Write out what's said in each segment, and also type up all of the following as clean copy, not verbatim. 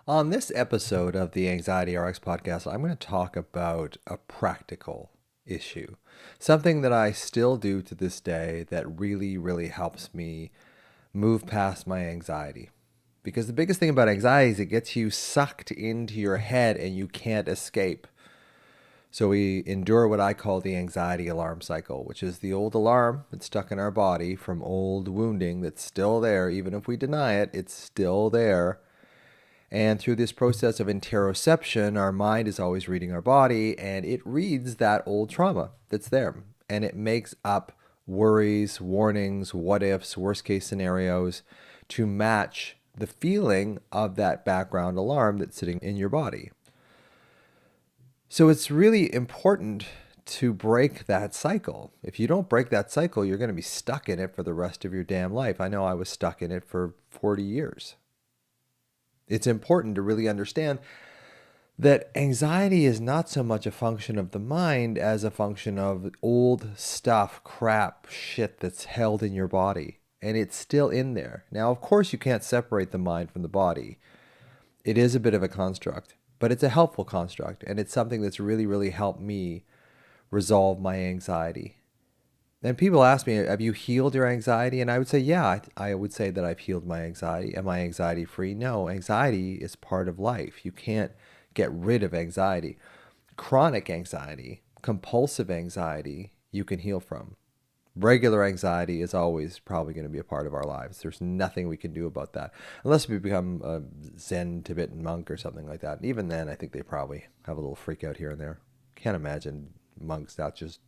On this episode of the Anxiety RX podcast, I'm going to talk about a practical issue, something that I still do to this day that really, really helps me move past my anxiety. Because the biggest thing about anxiety is it gets you sucked into your head and you can't escape. So we endure what I call the anxiety alarm cycle, which is the old alarm that's stuck in our body from old wounding that's still there. Even if we deny it, it's still there. And through this process of interoception, our mind is always reading our body and it reads that old trauma that's there. And it makes up worries, warnings, what ifs, worst case scenarios to match the feeling of that background alarm that's sitting in your body. So it's really important to break that cycle. If you don't break that cycle, you're going to be stuck in it for the rest of your damn life. I know I was stuck in it for 40 years. It's important to really understand that anxiety is not so much a function of the mind as a function of old stuff, crap, shit that's held in your body. And it's still in there. Now, of course, you can't separate the mind from the body. It is a bit of a construct, but it's a helpful construct. And it's something that's really, really helped me resolve my anxiety. And people ask me, have you healed your anxiety? And I would say, yeah, I would say that I've healed my anxiety. Am I anxiety free? No, anxiety is part of life. You can't get rid of anxiety. Chronic anxiety, compulsive anxiety, you can heal from. Regular anxiety is always probably going to be a part of our lives. There's nothing we can do about that. Unless we become a Zen Tibetan monk or something like that. And even then, I think they probably have a little freak out here and there. Can't imagine monks not just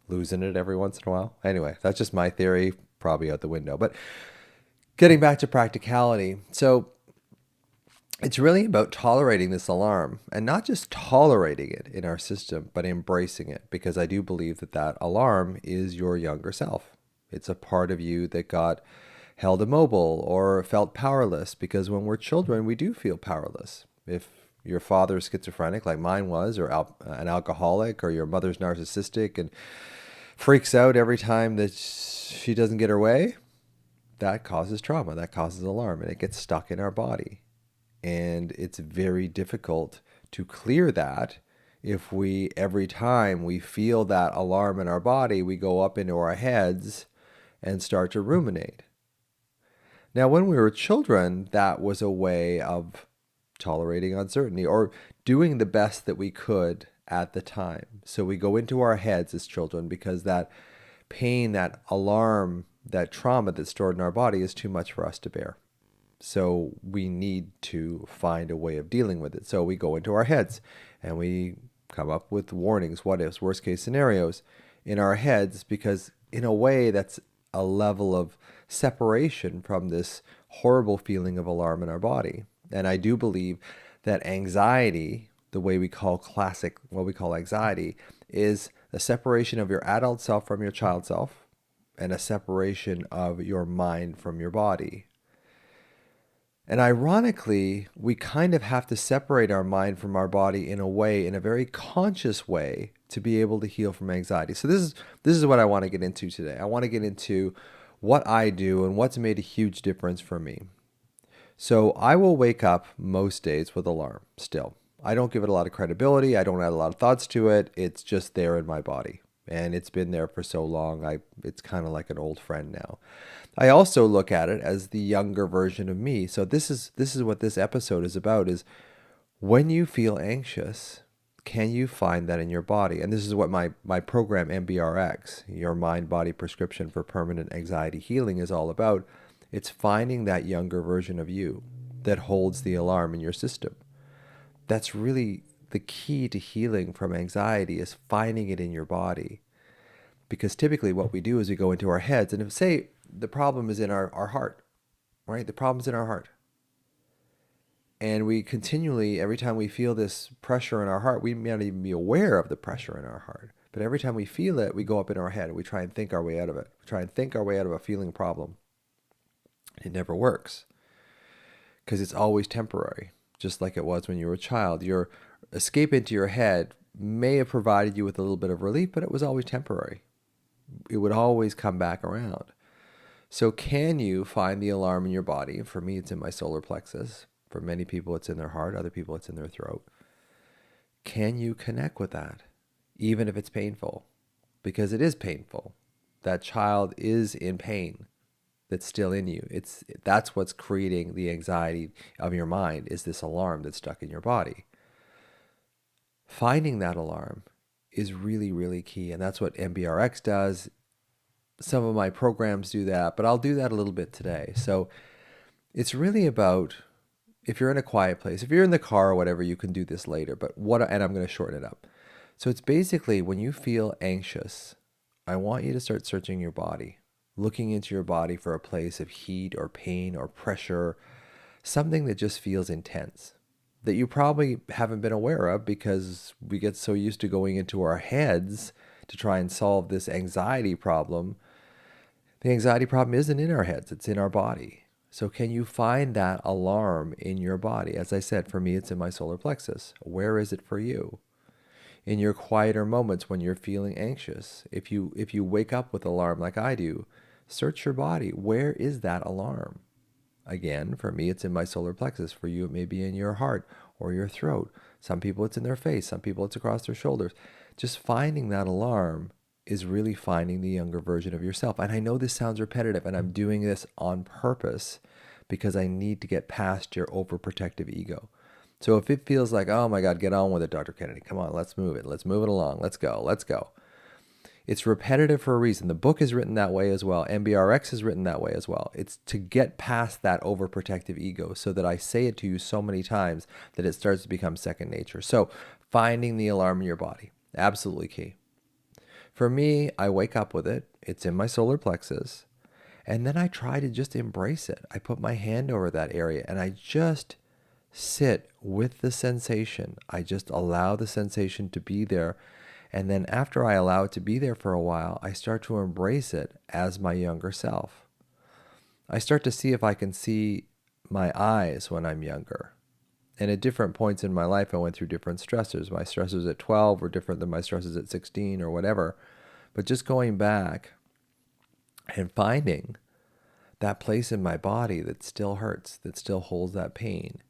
losing it every once in a while. Anyway, that's just my theory, probably out the window. But getting back to practicality. So it's really about tolerating this alarm and not just tolerating it in our system, but embracing it, because I do believe that that alarm is your younger self. It's a part of you that got held immobile or felt powerless, because when we're children, we do feel powerless. If your father's schizophrenic like mine was, or an alcoholic, or your mother's narcissistic and freaks out every time that she doesn't get her way, that causes trauma, that causes alarm, and it gets stuck in our body. And it's very difficult to clear that if we, every time we feel that alarm in our body, we go up into our heads and start to ruminate. Now, when we were children, that was a way of tolerating uncertainty or doing the best that we could at the time. So we go into our heads as children because that pain, that alarm, that trauma that's stored in our body is too much for us to bear. So we need to find a way of dealing with it. So we go into our heads and we come up with warnings, what ifs, worst case scenarios in our heads, because in a way that's a level of separation from this horrible feeling of alarm in our body. And I do believe that anxiety, the way we call classic, what we call anxiety, is a separation of your adult self from your child self and a separation of your mind from your body. And ironically, we kind of have to separate our mind from our body in a way, in a very conscious way, to be able to heal from anxiety. So this is what I want to get into today. I want to get into what I do and what's made a huge difference for me. So I will wake up most days with alarm still. I don't give it a lot of credibility. I don't add a lot of thoughts to it. It's just there in my body. And it's been there for so long, it's kind of like an old friend now. I also look at it as the younger version of me. So this is what this episode is about, is when you feel anxious, can you find that in your body? And this is what my program MBRX, your mind body prescription for permanent anxiety healing, is all about. It's finding that younger version of you that holds the alarm in your system. That's really the key to healing from anxiety, is finding it in your body. Because typically what we do is we go into our heads, and if, say, the problem is in our heart, right? The problem's in our heart. And we continually, every time we feel this pressure in our heart, we may not even be aware of the pressure in our heart. But every time we feel it, we go up in our head and we try and think our way out of it. We try and think our way out of a feeling problem. It never works, because it's always temporary, just like it was when you were a child. Your escape into your head may have provided you with a little bit of relief, but it was always temporary. It would always come back around. So can you find the alarm in your body? For me, it's in my solar plexus. For many people, it's in their heart. Other people, it's in their throat. Can you connect with that, even if it's painful? Because it is painful. That child is in pain that's still in you. That's what's creating the anxiety of your mind, is this alarm that's stuck in your body. Finding that alarm is really, really key. And that's what MBRX does. Some of my programs do that, but I'll do that a little bit today. So it's really about, if you're in a quiet place, if you're in the car or whatever, you can do this later, and I'm going to shorten it up. So it's basically, when you feel anxious, I want you to start searching your body, looking into your body for a place of heat or pain or pressure, something that just feels intense, that you probably haven't been aware of because we get so used to going into our heads to try and solve this anxiety problem. The anxiety problem isn't in our heads, it's in our body. So can you find that alarm in your body? As I said, for me, it's in my solar plexus. Where is it for you? In your quieter moments when you're feeling anxious, if you wake up with alarm like I do, search your body. Where is that alarm? Again, for me, it's in my solar plexus. For you, it may be in your heart or your throat. Some people, it's in their face. Some people, it's across their shoulders. Just finding that alarm is really finding the younger version of yourself. And I know this sounds repetitive, and I'm doing this on purpose because I need to get past your overprotective ego. So if it feels like, oh my God, get on with it, Dr. Kennedy. Come on, let's move it. Let's move it along. Let's go. Let's go. It's repetitive for a reason. The book is written that way as well. MBRX is written that way as well. It's to get past that overprotective ego so that I say it to you so many times that it starts to become second nature. So finding the alarm in your body, absolutely key. For me, I wake up with it. It's in my solar plexus. And then I try to just embrace it. I put my hand over that area and I just sit with the sensation. I just allow the sensation to be there. And then after I allow it to be there for a while, I start to embrace it as my younger self. I start to see if I can see my eyes when I'm younger. And at different points in my life, I went through different stressors. My stressors at 12 were different than my stressors at 16 or whatever. But just going back and finding that place in my body that still hurts, that still holds that pain,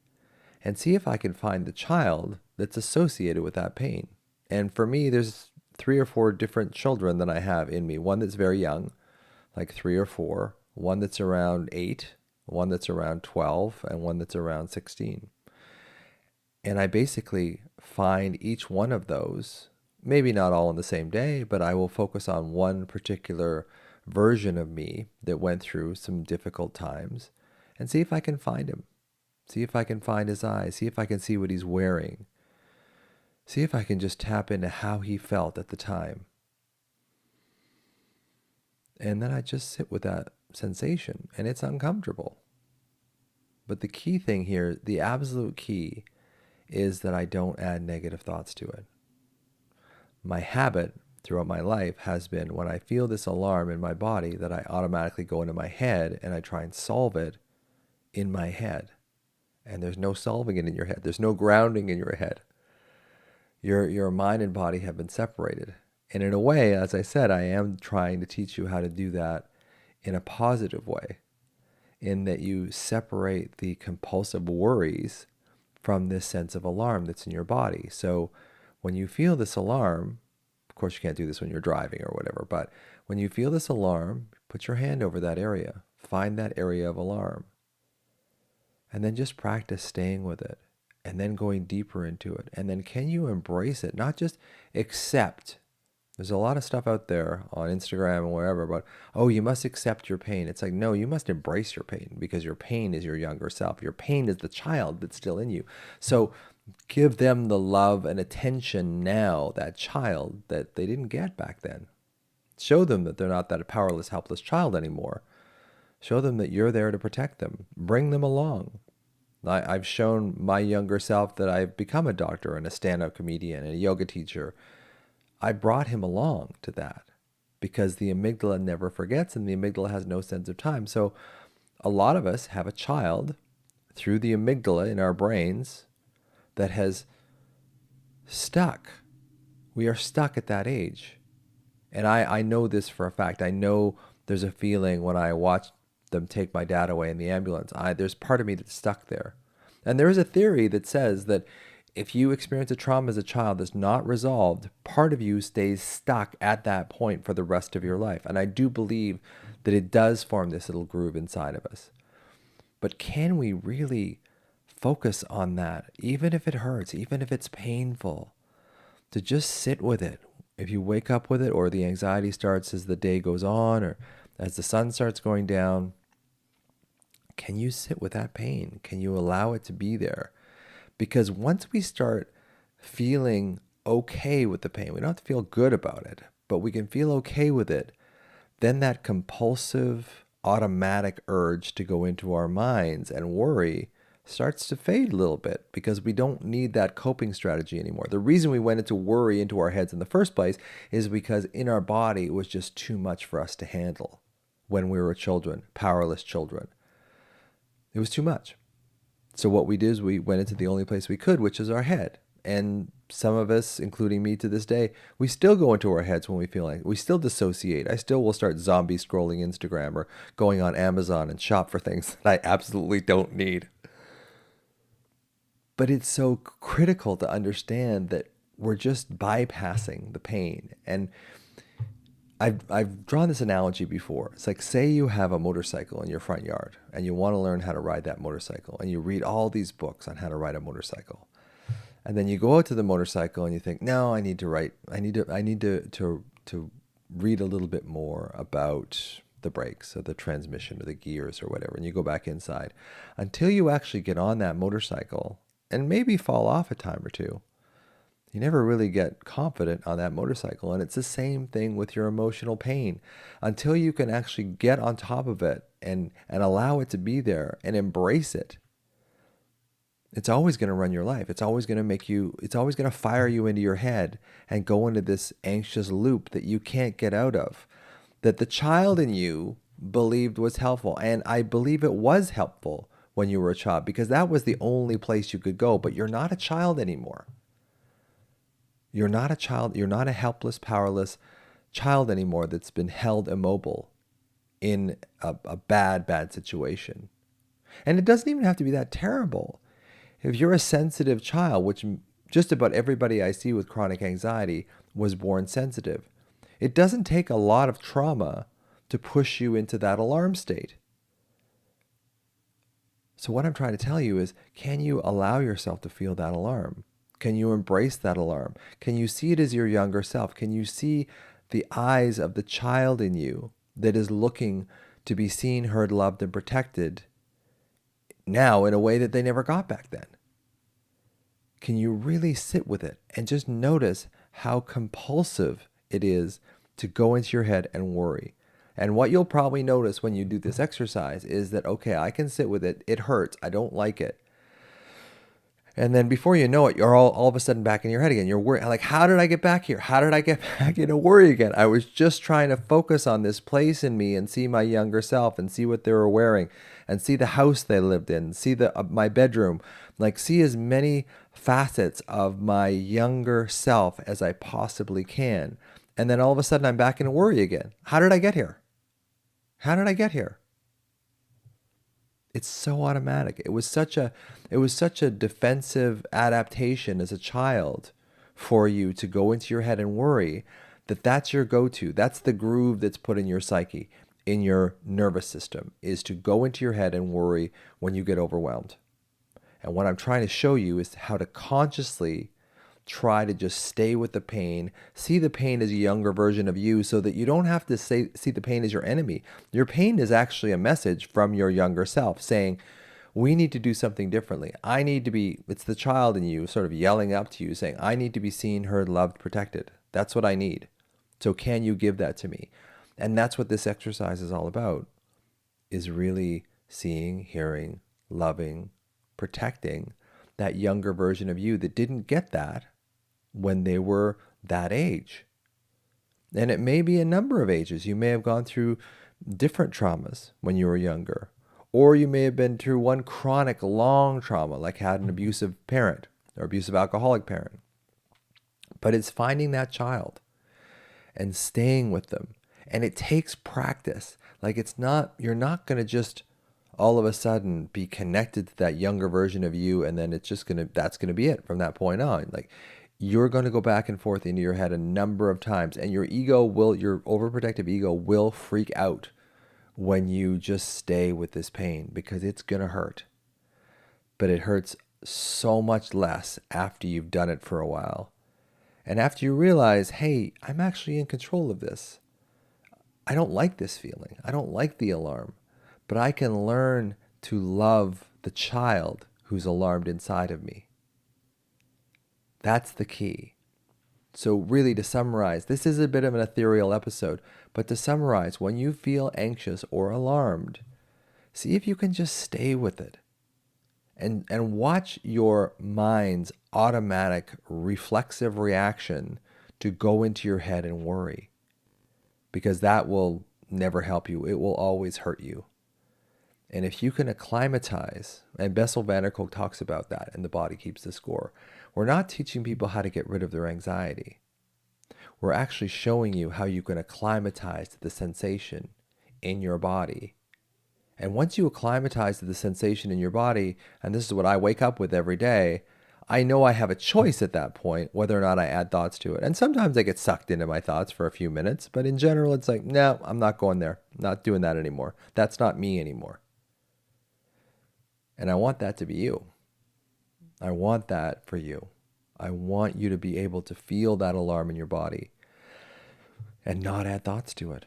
and see if I can find the child that's associated with that pain. And for me, there's 3 or 4 different children that I have in me. One that's very young, like 3 or 4, one that's around 8, one that's around 12, and one that's around 16. And I basically find each one of those, maybe not all on the same day, but I will focus on one particular version of me that went through some difficult times and see if I can find him. See if I can find his eyes. See if I can see what he's wearing. See if I can just tap into how he felt at the time. And then I just sit with that sensation, and it's uncomfortable. But the key thing here, the absolute key, is that I don't add negative thoughts to it. My habit throughout my life has been, when I feel this alarm in my body, that I automatically go into my head and I try and solve it in my head. And there's no solving it in your head. There's no grounding in your head. Your mind and body have been separated. And in a way, as I said, I am trying to teach you how to do that in a positive way, in that you separate the compulsive worries from this sense of alarm that's in your body. So when you feel this alarm, of course you can't do this when you're driving or whatever, but when you feel this alarm, put your hand over that area. Find that area of alarm. And then just practice staying with it and then going deeper into it. And then can you embrace it? Not just accept. There's a lot of stuff out there on Instagram and wherever about, oh, you must accept your pain. It's like, no, you must embrace your pain, because your pain is your younger self. Your pain is the child that's still in you. So give them the love and attention now, that child, that they didn't get back then. Show them that they're not that powerless, helpless child anymore. Show them that you're there to protect them. Bring them along. I've shown my younger self that I've become a doctor and a stand-up comedian and a yoga teacher. I brought him along to that because the amygdala never forgets, and the amygdala has no sense of time. So a lot of us have a child through the amygdala in our brains that has stuck. We are stuck at that age. And I know this for a fact. I know there's a feeling when I watch them take my dad away in the ambulance. There's part of me that's stuck there. And there is a theory that says that if you experience a trauma as a child that's not resolved, part of you stays stuck at that point for the rest of your life. And I do believe that it does form this little groove inside of us. But can we really focus on that, even if it hurts, even if it's painful, to just sit with it? If you wake up with it, or the anxiety starts as the day goes on, or as the sun starts going down, can you sit with that pain? Can you allow it to be there? Because once we start feeling okay with the pain, we don't have to feel good about it, but we can feel okay with it, then that compulsive, automatic urge to go into our minds and worry starts to fade a little bit, because we don't need that coping strategy anymore. The reason we went into worry into our heads in the first place is because in our body it was just too much for us to handle when we were children, powerless children. It was too much. So what we did is we went into the only place we could, which is our head. And some of us, including me to this day, we still go into our heads when we feel like we still dissociate. I still will start zombie scrolling Instagram or going on Amazon and shop for things that I absolutely don't need. But it's so critical to understand that we're just bypassing the pain. And I've drawn this analogy before. It's like, say you have a motorcycle in your front yard and you want to learn how to ride that motorcycle, and you read all these books on how to ride a motorcycle. And then you go out to the motorcycle and you think, no, I need to read a little bit more about the brakes or the transmission or the gears or whatever. And you go back inside until you actually get on that motorcycle and maybe fall off a time or two. You never really get confident on that motorcycle. And it's the same thing with your emotional pain. Until you can actually get on top of it and allow it to be there and embrace it, it's always going to run your life. It's always going to fire you into your head and go into this anxious loop that you can't get out of, that the child in you believed was helpful. And I believe it was helpful when you were a child, because that was the only place you could go. But you're not a child anymore. You're not a child. You're not a helpless, powerless child anymore that's been held immobile in a bad situation. And it doesn't even have to be that terrible. If you're a sensitive child, which just about everybody I see with chronic anxiety was born sensitive, it doesn't take a lot of trauma to push you into that alarm state. So what I'm trying to tell you is, can you allow yourself to feel that alarm? Can you embrace that alarm? Can you see it as your younger self? Can you see the eyes of the child in you that is looking to be seen, heard, loved, and protected now in a way that they never got back then? Can you really sit with it and just notice how compulsive it is to go into your head and worry? And what you'll probably notice when you do this exercise is that, okay, I can sit with it. It hurts. I don't like it. And then before you know it, you're all of a sudden back in your head again. You're worried, like, how did I get back here? How did I get back into worry again? I was just trying to focus on this place in me and see my younger self and see what they were wearing and see the house they lived in, see my bedroom, like see as many facets of my younger self as I possibly can. And then all of a sudden I'm back in worry again. How did I get here? How did I get here? It's so automatic. It was such a defensive adaptation as a child for you to go into your head and worry, that's your go-to. That's the groove that's put in your psyche, in your nervous system, is to go into your head and worry when you get overwhelmed. And what I'm trying to show you is how to consciously try to just stay with the pain, see the pain as a younger version of you, so that you don't have to see the pain as your enemy. Your pain is actually a message from your younger self saying, we need to do something differently. It's the child in you sort of yelling up to you saying, I need to be seen, heard, loved, protected. That's what I need. So can you give that to me? And that's what this exercise is all about, is really seeing, hearing, loving, protecting that younger version of you that didn't get that when they were that age. And it may be a number of ages. You may have gone through different traumas when you were younger, or you may have been through one chronic long trauma, like had an abusive parent or abusive alcoholic parent. But it's finding that child and staying with them. And it takes practice. Like you're not going to just all of a sudden be connected to that younger version of you, and then that's gonna be it from that point on. Like, you're gonna go back and forth into your head a number of times, and your overprotective ego will freak out when you just stay with this pain, because it's gonna hurt. But it hurts so much less after you've done it for a while. And after you realize, hey, I'm actually in control of this. I don't like this feeling. I don't like the alarm. But I can learn to love the child who's alarmed inside of me. That's the key. So really, to summarize, this is a bit of an ethereal episode, but to summarize, when you feel anxious or alarmed, see if you can just stay with it. And watch your mind's automatic reflexive reaction to go into your head and worry, because that will never help you. It will always hurt you. And if you can acclimatize, and Bessel van der Kolk talks about that, and The Body Keeps the Score, we're not teaching people how to get rid of their anxiety. We're actually showing you how you can acclimatize to the sensation in your body. And once you acclimatize to the sensation in your body, and this is what I wake up with every day, I know I have a choice at that point whether or not I add thoughts to it. And sometimes I get sucked into my thoughts for a few minutes, but in general, it's like, no, I'm not going there. I'm not doing that anymore. That's not me anymore. And I want that to be you. I want that for you. I want you to be able to feel that alarm in your body and not add thoughts to it.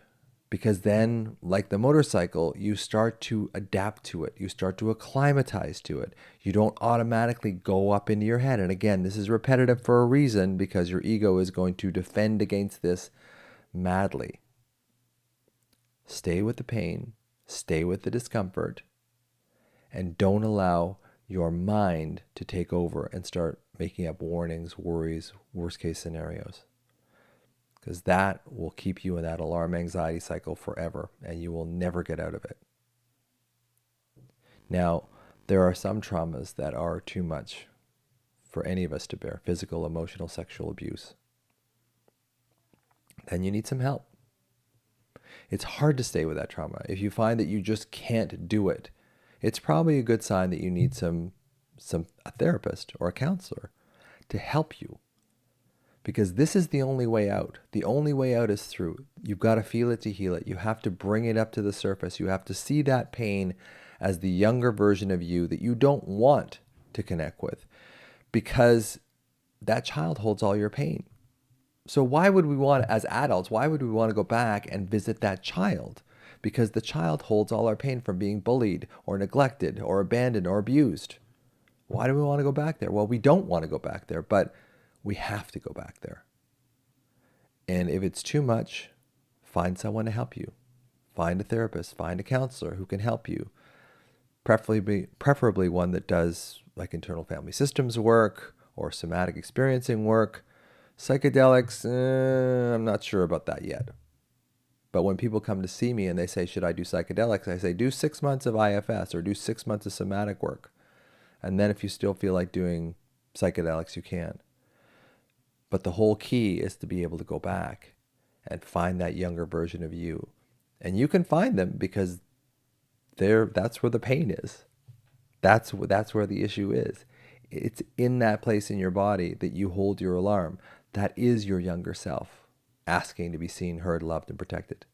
Because then, like the motorcycle, you start to adapt to it. You start to acclimatize to it. You don't automatically go up into your head. And again, this is repetitive for a reason, because your ego is going to defend against this madly. Stay with the pain. Stay with the discomfort. And don't allow your mind to take over and start making up warnings, worries, worst case scenarios. Because that will keep you in that alarm anxiety cycle forever, and you will never get out of it. Now, there are some traumas that are too much for any of us to bear: physical, emotional, sexual abuse. Then you need some help. It's hard to stay with that trauma. If you find that you just can't do it, it's probably a good sign that you need a therapist or a counselor to help you. Because this is the only way out. The only way out is through. You've got to feel it to heal it. You have to bring it up to the surface. You have to see that pain as the younger version of you that you don't want to connect with, because that child holds all your pain. So why would we want, as adults, why would we want to go back and visit that child? Because the child holds all our pain from being bullied or neglected or abandoned or abused. Why do we want to go back there? Well, we don't want to go back there, but we have to go back there. And if it's too much, find someone to help you. Find a therapist, find a counselor who can help you. Preferably one that does like internal family systems work or somatic experiencing work. Psychedelics, I'm not sure about that yet. But when people come to see me and they say, should I do psychedelics? I say, do 6 months of IFS or do 6 months of somatic work. And then if you still feel like doing psychedelics, you can. But the whole key is to be able to go back and find that younger version of you. And you can find them because that's where the pain is. That's where the issue is. It's in that place in your body that you hold your alarm. That is your younger self asking to be seen, heard, loved, and protected.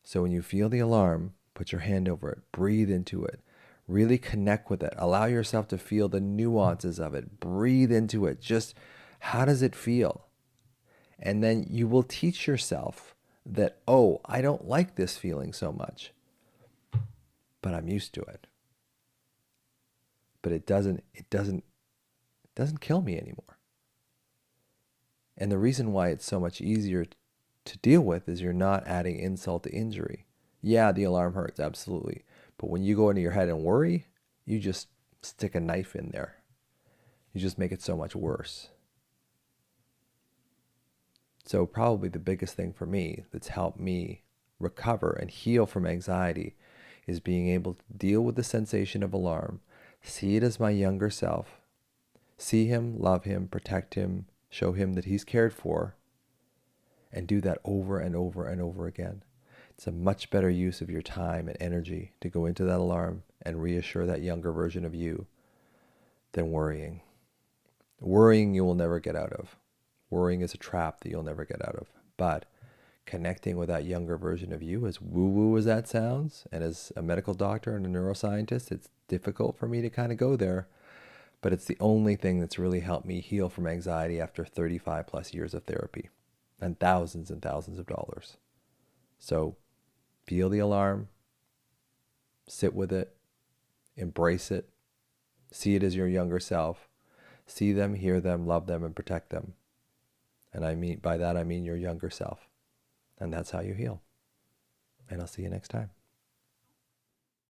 So when you feel the alarm, put your hand over it, breathe into it, really connect with it. Allow yourself to feel the nuances of it. Breathe into it. Just how does it feel? And then you will teach yourself that, oh, I don't like this feeling so much, but I'm used to it. But it doesn't kill me anymore. And the reason why it's so much easier to deal with is you're not adding insult to injury. Yeah, the alarm hurts, absolutely. But when you go into your head and worry, you just stick a knife in there. You just make it so much worse. So probably the biggest thing for me that's helped me recover and heal from anxiety is being able to deal with the sensation of alarm, see it as my younger self, see him, love him, protect him, show him that he's cared for, and do that over and over and over again. It's a much better use of your time and energy to go into that alarm and reassure that younger version of you than worrying. Worrying you will never get out of. Worrying is a trap that you'll never get out of. But connecting with that younger version of you, as woo-woo as that sounds, and as a medical doctor and a neuroscientist, it's difficult for me to kind of go there, but it's the only thing that's really helped me heal from anxiety after 35 plus years of therapy and thousands of dollars. So feel the alarm, sit with it, embrace it, see it as your younger self, see them, hear them, love them, and protect them. And by that I mean your younger self. And that's how you heal. And I'll see you next time.